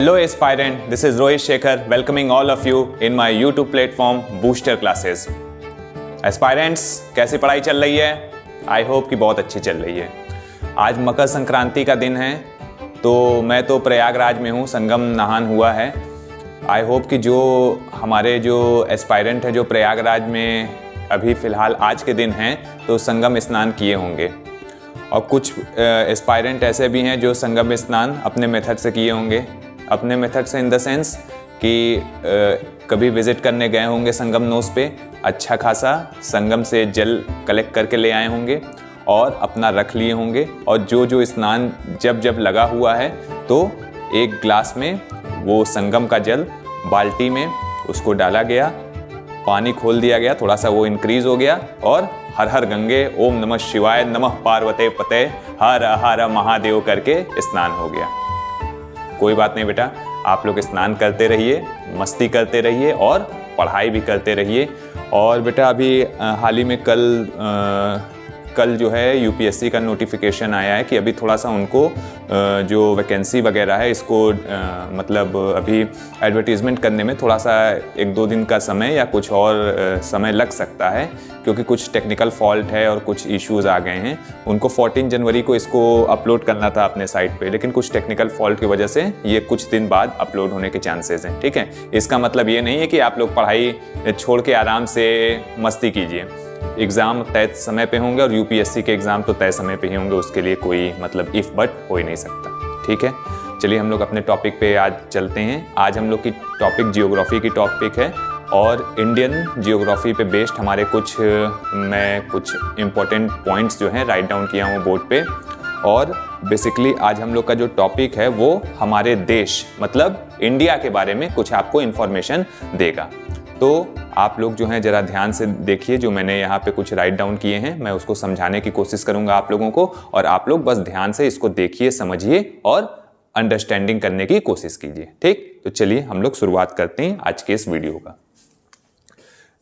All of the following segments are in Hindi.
Hello aspirant, this is Rohit Shekhar welcoming all of you in my YouTube platform Booster Classes. Aspirants, कैसी पढ़ाई चल रही है? आई होप कि बहुत अच्छी चल रही है। आज मकर संक्रांति का दिन है, तो मैं तो प्रयागराज में हूँ, संगम नहान हुआ है। आई होप कि जो हमारे जो एस्पायरेंट है जो प्रयागराज में अभी फ़िलहाल आज के दिन हैं तो संगम स्नान किए होंगे, और कुछ एस्पायरेंट ऐसे भी हैं जो संगम स्नान अपने मेथड से किए होंगे। अपने मेथड से इन द सेंस कि कभी विज़िट करने गए होंगे संगम नोस पे, अच्छा खासा संगम से जल कलेक्ट करके ले आए होंगे और अपना रख लिए होंगे, और जो स्नान जब लगा हुआ है तो एक ग्लास में वो संगम का जल बाल्टी में उसको डाला गया, पानी खोल दिया गया, थोड़ा सा वो इंक्रीज़ हो गया और हर हर गंगे, ओम नमः शिवाय, नमः पार्वते पते, हर हर महादेव करके स्नान हो गया। कोई बात नहीं बेटा, आप लोग स्नान करते रहिए, मस्ती करते रहिए और पढ़ाई भी करते रहिए। और बेटा अभी हाल ही में कल जो है यूपीएससी का नोटिफिकेशन आया है कि अभी थोड़ा सा उनको जो वैकेंसी वगैरह है इसको मतलब अभी एडवर्टीज़मेंट करने में थोड़ा सा 1-2 दिन का समय या कुछ और समय लग सकता है, क्योंकि कुछ टेक्निकल फॉल्ट है और कुछ इश्यूज़ आ गए हैं। उनको 14 जनवरी को इसको अपलोड करना था अपने साइट पे, लेकिन कुछ टेक्निकल फॉल्ट की वजह से ये कुछ दिन बाद अपलोड होने के चांसेस हैं। ठीक है, इसका मतलब ये नहीं है कि आप लोग पढ़ाई छोड़ के आराम से मस्ती कीजिए। एग्ज़ाम तय समय पे होंगे और यूपीएससी के एग्ज़ाम तो तय समय पे ही होंगे, उसके लिए कोई मतलब इफ़ बट हो ही नहीं सकता। ठीक है, चलिए हम लोग अपने टॉपिक पे आज चलते हैं। आज हम लोग की टॉपिक जियोग्राफी की टॉपिक है, और इंडियन जियोग्राफी पे बेस्ड हमारे मैं कुछ इम्पोर्टेंट पॉइंट्स जो हैं राइट डाउन किया हूँ बोर्ड पे। और बेसिकली आज हम लोग का जो टॉपिक है वो हमारे देश मतलब इंडिया के बारे में कुछ आपको इन्फॉर्मेशन देगा। तो आप लोग जो हैं ज़रा ध्यान से देखिए, जो मैंने यहाँ पे कुछ राइट डाउन किए हैं मैं उसको समझाने की कोशिश करूँगा आप लोगों को, और आप लोग बस ध्यान से इसको देखिए, समझिए और अंडरस्टैंडिंग करने की कोशिश कीजिए। ठीक, तो चलिए हम लोग शुरुआत करते हैं आज के इस वीडियो का।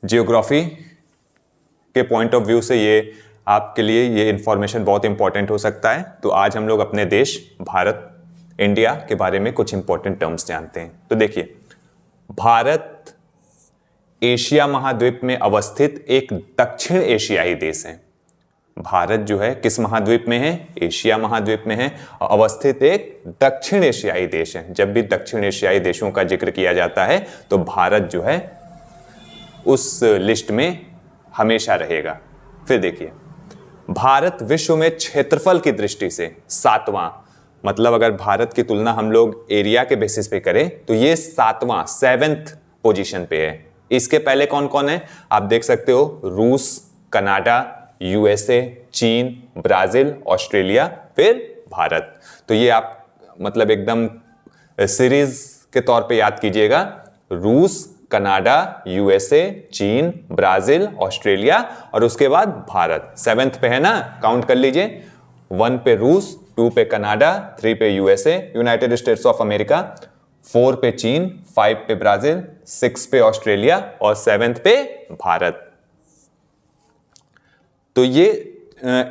जियोग्राफी के पॉइंट ऑफ व्यू से ये आपके लिए ये इन्फॉर्मेशन बहुत इंपॉर्टेंट हो सकता है। तो आज हम लोग अपने देश भारत, इंडिया के बारे में कुछ इंपॉर्टेंट टर्म्स जानते हैं। तो देखिए, भारत एशिया महाद्वीप में अवस्थित एक दक्षिण एशियाई देश है। भारत जो है किस महाद्वीप में है? एशिया महाद्वीप में है, अवस्थित एक दक्षिण एशियाई देश है। जब भी दक्षिण एशियाई देशों का जिक्र किया जाता है तो भारत जो है उस लिस्ट में हमेशा रहेगा। फिर देखिए, भारत विश्व में क्षेत्रफल की दृष्टि से 7वां, मतलब अगर भारत की तुलना हम लोग एरिया के बेसिस पे करें तो ये 7वें पोजीशन पे है। इसके पहले कौन कौन है आप देख सकते हो, रूस, कनाडा, यूएसए, चीन, ब्राजील, ऑस्ट्रेलिया, फिर भारत। तो ये आप मतलब एकदम सीरीज के तौर पे याद कीजिएगा, रूस, कनाडा, यूएसए, चीन, ब्राजील, ऑस्ट्रेलिया और उसके बाद भारत 7th पे है ना, काउंट कर लीजिए। 1 पे रूस, 2 पे कनाडा, 3 पे USA United states of America, 4 पे चीन, 5 पे ब्राजील, 6 पे ऑस्ट्रेलिया और 7th पे भारत। तो ये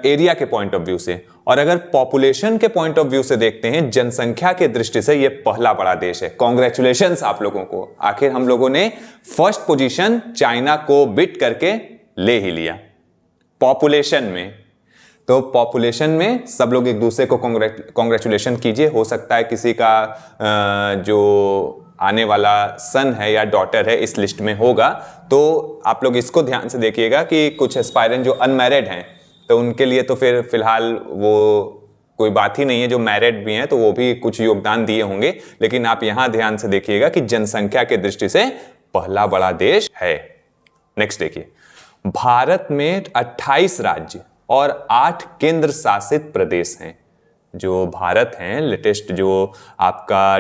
एरिया के पॉइंट ऑफ व्यू से। और अगर पॉपुलेशन के पॉइंट ऑफ व्यू से देखते हैं, जनसंख्या के दृष्टि से ये पहला बड़ा देश है। कॉन्ग्रेचुलेशंस आप लोगों को, आखिर हम लोगों ने फर्स्ट पोजीशन चाइना को बीट करके ले ही लिया पॉपुलेशन में। तो पॉपुलेशन में सब लोग एक दूसरे को कॉन्ग्रेचुलेशन कीजिए। हो सकता है किसी का जो आने वाला सन है या डॉटर है इस लिस्ट में होगा, तो आप लोग इसको ध्यान से देखिएगा कि कुछ एस्पायरेंट जो अनमैरिड हैं तो उनके लिए तो फिर फिलहाल वो कोई बात ही नहीं है, जो मैरिड भी हैं तो वो भी कुछ योगदान दिए होंगे, लेकिन आप यहाँ ध्यान से देखिएगा कि जनसंख्या के दृष्टि से पहला बड़ा देश है। नेक्स्ट देखिए, भारत में 28 राज्य और 8 केंद्र शासित प्रदेश हैं। जो भारत हैं, लेटेस्ट जो आपका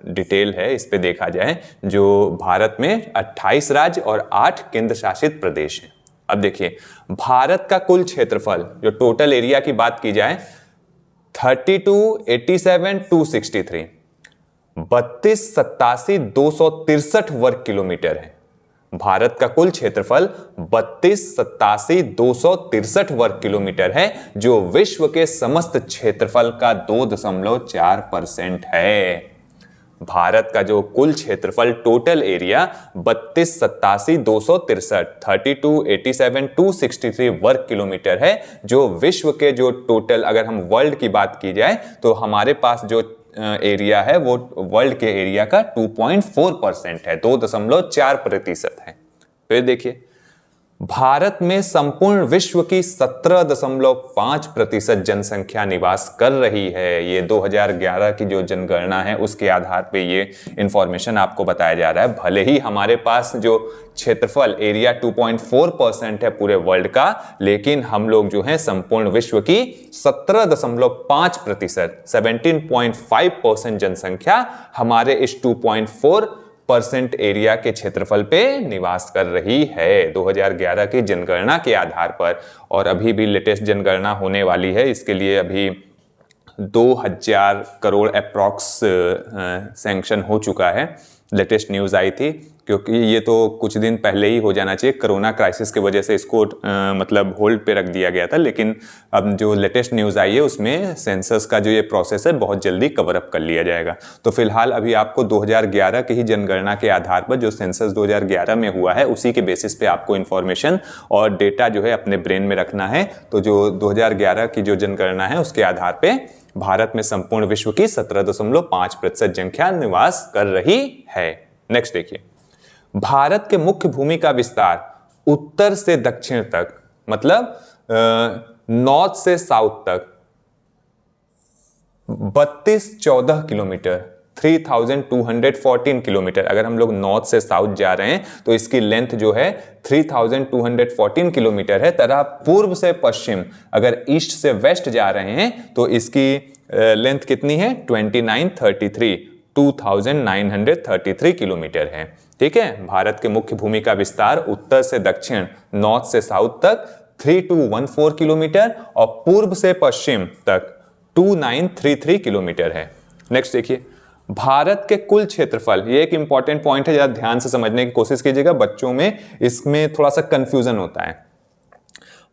डिटेल है इस पे देखा जाए, जो भारत में 28 राज्य और 8 केंद्र शासित प्रदेश हैं। अब देखिए, भारत का कुल क्षेत्रफल जो टोटल एरिया की बात की जाए 32,87,263 32,87,263 वर्ग किलोमीटर है। भारत का कुल क्षेत्रफल 32,87,263 वर्ग किलोमीटर है, जो विश्व के समस्त क्षेत्रफल का 2.4% है। भारत का जो कुल क्षेत्रफल टोटल एरिया 3287,263 32,87,263 वर्ग किलोमीटर है, जो विश्व के जो टोटल, अगर हम वर्ल्ड की बात की जाए तो हमारे पास जो एरिया है वो वर्ल्ड के एरिया का 2.4% है, 2.4% है। फिर देखिए, भारत में संपूर्ण विश्व की 17.5% जनसंख्या निवास कर रही है। ये 2011 की जो जनगणना है उसके आधार पे ये इंफॉर्मेशन आपको बताया जा रहा है। भले ही हमारे पास जो क्षेत्रफल एरिया 2.4% है पूरे वर्ल्ड का, लेकिन हम लोग जो है संपूर्ण विश्व की 17.5% 17.5% जनसंख्या हमारे इस 2.4% एरिया के क्षेत्रफल पे निवास कर रही है 2011 की जनगणना के आधार पर। और अभी भी लेटेस्ट जनगणना होने वाली है, इसके लिए अभी 2000 करोड़ अप्रॉक्स सैंक्शन हो चुका है। लेटेस्ट न्यूज़ आई थी, क्योंकि ये तो कुछ दिन पहले ही हो जाना चाहिए, कोरोना क्राइसिस की वजह से इसको मतलब होल्ड पे रख दिया गया था, लेकिन अब जो लेटेस्ट न्यूज़ आई है उसमें सेंसस का जो ये प्रोसेस है बहुत जल्दी कवर अप कर लिया जाएगा। तो फिलहाल अभी आपको 2011 की ही जनगणना के आधार पर, जो सेंसस 2011 में हुआ है उसी के बेसिस पे आपको इन्फॉर्मेशन और डेटा जो है अपने ब्रेन में रखना है। तो जो 2011 की जो जनगणना है उसके आधार पर भारत में संपूर्ण विश्व की 17.5% जनसंख्या निवास कर रही है। नेक्स्ट देखिए, भारत के मुख्य भूमि का विस्तार उत्तर से दक्षिण तक, मतलब नॉर्थ से साउथ तक 3214 किलोमीटर 3214 किलोमीटर। अगर हम लोग नॉर्थ से साउथ जा रहे हैं तो इसकी लेंथ जो है 3214 किलोमीटर है। तरह पूर्व से पश्चिम, अगर ईस्ट से वेस्ट जा रहे हैं तो इसकी लेंथ कितनी है? 2933 किलोमीटर है। ठीक है, भारत के मुख्य भूमि का विस्तार उत्तर से दक्षिण, नॉर्थ से साउथ तक 3214 किलोमीटर और पूर्व से पश्चिम तक 2933 किलोमीटर है। नेक्स्ट देखिए, भारत के कुल क्षेत्रफल, ये एक इंपॉर्टेंट पॉइंट है, जरा ध्यान से समझने की कोशिश कीजिएगा, बच्चों में इसमें थोड़ा सा कंफ्यूजन होता है।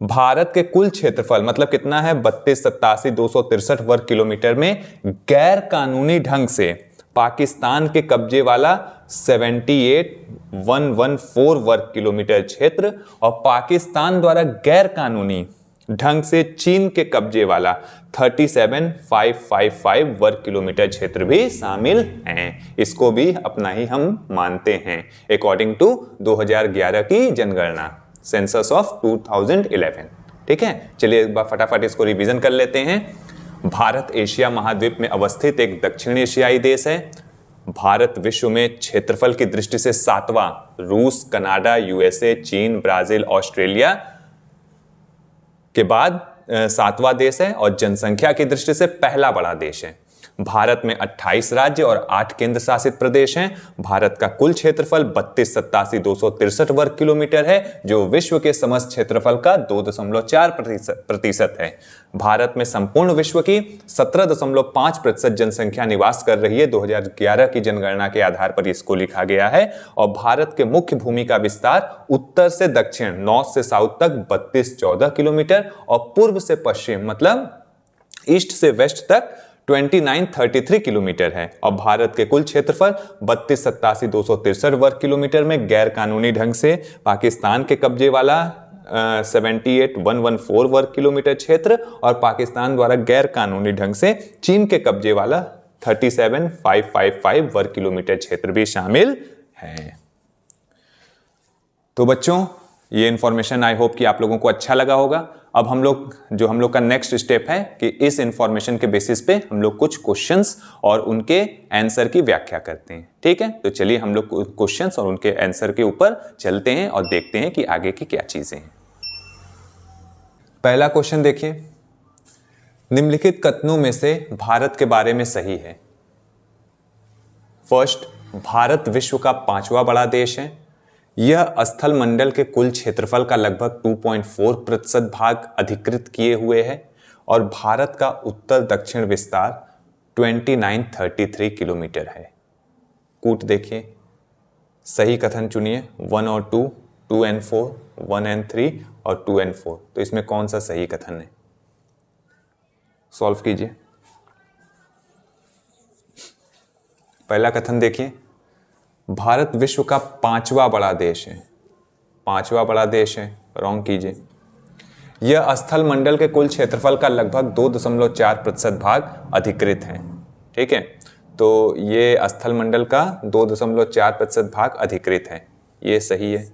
भारत के कुल क्षेत्रफल मतलब कितना है? 32,87,263 वर्ग किलोमीटर में गैर कानूनी ढंग से पाकिस्तान के कब्जे वाला 78,114 वर्ग किलोमीटर क्षेत्र और पाकिस्तान द्वारा गैर कानूनी ढंग से चीन के कब्जे वाला 37,555 वर्ग किलोमीटर क्षेत्र भी शामिल हैं। इसको भी अपना ही हम मानते हैं अकॉर्डिंग टू 2011 की जनगणना, सेंसस ऑफ 2011। ठीक है, चलिए एक बार फटाफट इसको रिवीजन कर लेते हैं। भारत एशिया महाद्वीप में अवस्थित एक दक्षिण एशियाई देश है। भारत विश्व में क्षेत्रफल की दृष्टि से 7वां, रूस, कनाडा, यूएसए, चीन, ब्राजील, ऑस्ट्रेलिया के बाद 7वां देश है और जनसंख्या की दृष्टि से पहला बड़ा देश है। भारत में 28 राज्य और 8 केंद्र शासित प्रदेश हैं। भारत का कुल क्षेत्रफल 32,87,263 वर्ग किलोमीटर है, जो विश्व के समस्त क्षेत्रफल का 2.4% है। भारत में संपूर्ण विश्व की 17.5% जनसंख्या निवास कर रही है। 2011 की जनगणना के आधार पर इसको लिखा गया है। और भारत के मुख्य भूमि का विस्तार उत्तर से दक्षिण, नॉर्थ से साउथ तक 3214 किलोमीटर और पूर्व से पश्चिम मतलब ईस्ट से वेस्ट तक 2933 किलोमीटर है। और भारत के कुल क्षेत्रफल 32,87,263 वर्ग किलोमीटर में गैर कानूनी ढंग से पाकिस्तान के कब्जे वाला 78,114 वर्ग किलोमीटर क्षेत्र और पाकिस्तान द्वारा गैर कानूनी ढंग से चीन के कब्जे वाला 37,555 वर्ग किलोमीटर क्षेत्र भी शामिल है। तो बच्चों, ये इंफॉर्मेशन आई होप कि आप लोगों को अच्छा लगा होगा। अब हम लोग का नेक्स्ट स्टेप है कि इस इंफॉर्मेशन के बेसिस पे हम लोग कुछ क्वेश्चंस और उनके आंसर की व्याख्या करते हैं। ठीक है, तो चलिए हम लोग क्वेश्चंस और उनके आंसर के ऊपर चलते हैं और देखते हैं कि आगे की क्या चीजें हैं। पहला क्वेश्चन देखिए, निम्नलिखित कथनों में से भारत के बारे में सही है? फर्स्ट, भारत विश्व का 5वां बड़ा देश है। यह स्थल मंडल के कुल क्षेत्रफल का लगभग 2.4% भाग अधिकृत किए हुए है और भारत का उत्तर दक्षिण विस्तार 2933 किलोमीटर है। कूट देखिए, सही कथन चुनिए 1 और 2, 2 and 4, 1 and 3 और 2 and 4। तो इसमें कौन सा सही कथन है? सॉल्व कीजिए। पहला कथन देखिए, भारत विश्व का 5वां बड़ा देश है। 5वां बड़ा देश है, रॉन्ग कीजिए। यह स्थल मंडल के कुल क्षेत्रफल का लगभग 2.4% भाग अधिकृत है। ठीक है, तो ये स्थल मंडल का 2.4% भाग अधिकृत है, ये सही है।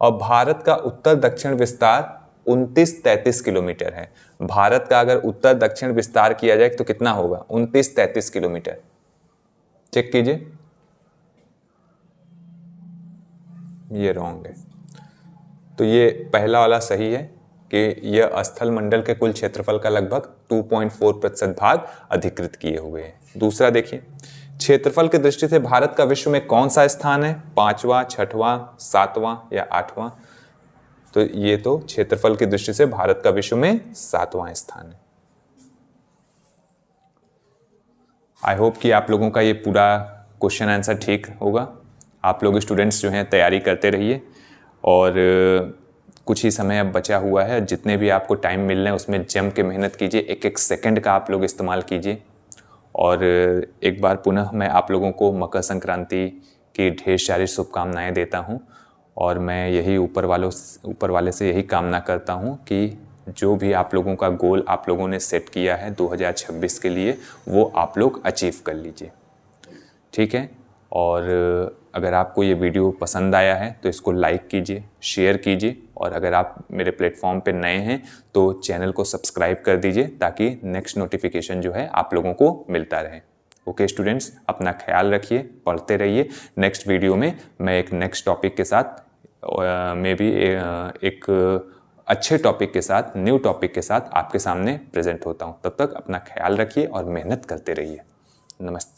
और भारत का उत्तर दक्षिण विस्तार 29-33 किलोमीटर है। भारत का अगर उत्तर दक्षिण विस्तार किया जाए तो कितना होगा? 29-33 किलोमीटर। चेक कीजिए, ये रॉन्ग है। तो ये पहला वाला सही है कि यह स्थल मंडल के कुल क्षेत्रफल का लगभग 2.4% भाग अधिकृत किए हुए हैं। दूसरा देखिए, क्षेत्रफल की दृष्टि से भारत का विश्व में कौन सा स्थान है? 5वां, 6वां, 7वां या 8वां? तो ये तो क्षेत्रफल की दृष्टि से भारत का विश्व में 7वां स्थान है। आई होप कि आप लोगों का ये पूरा क्वेश्चन आंसर ठीक होगा। आप लोग स्टूडेंट्स जो हैं तैयारी करते रहिए और कुछ ही समय अब बचा हुआ है। जितने भी आपको टाइम मिल रहे हैं उसमें जम के मेहनत कीजिए, एक एक सेकंड का आप लोग इस्तेमाल कीजिए। और एक बार पुनः मैं आप लोगों को मकर संक्रांति की ढेर सारी शुभकामनाएं देता हूं और मैं यही ऊपर वाले से यही कामना करता हूं कि जो भी आप लोगों का गोल आप लोगों ने सेट किया है 2026 के लिए, वो आप लोग अचीव कर लीजिए। ठीक है, और अगर आपको ये वीडियो पसंद आया है तो इसको लाइक कीजिए, शेयर कीजिए, और अगर आप मेरे प्लेटफॉर्म पे नए हैं तो चैनल को सब्सक्राइब कर दीजिए ताकि नेक्स्ट नोटिफिकेशन जो है आप लोगों को मिलता रहे। ओके स्टूडेंट्स, अपना ख्याल रखिए, पढ़ते रहिए। नेक्स्ट वीडियो में मैं एक नेक्स्ट टॉपिक के साथ एक अच्छे टॉपिक के साथ, न्यू टॉपिक के साथ आपके सामने प्रेजेंट होता हूँ। तब तक अपना ख्याल रखिए और मेहनत करते रहिए। नमस्ते।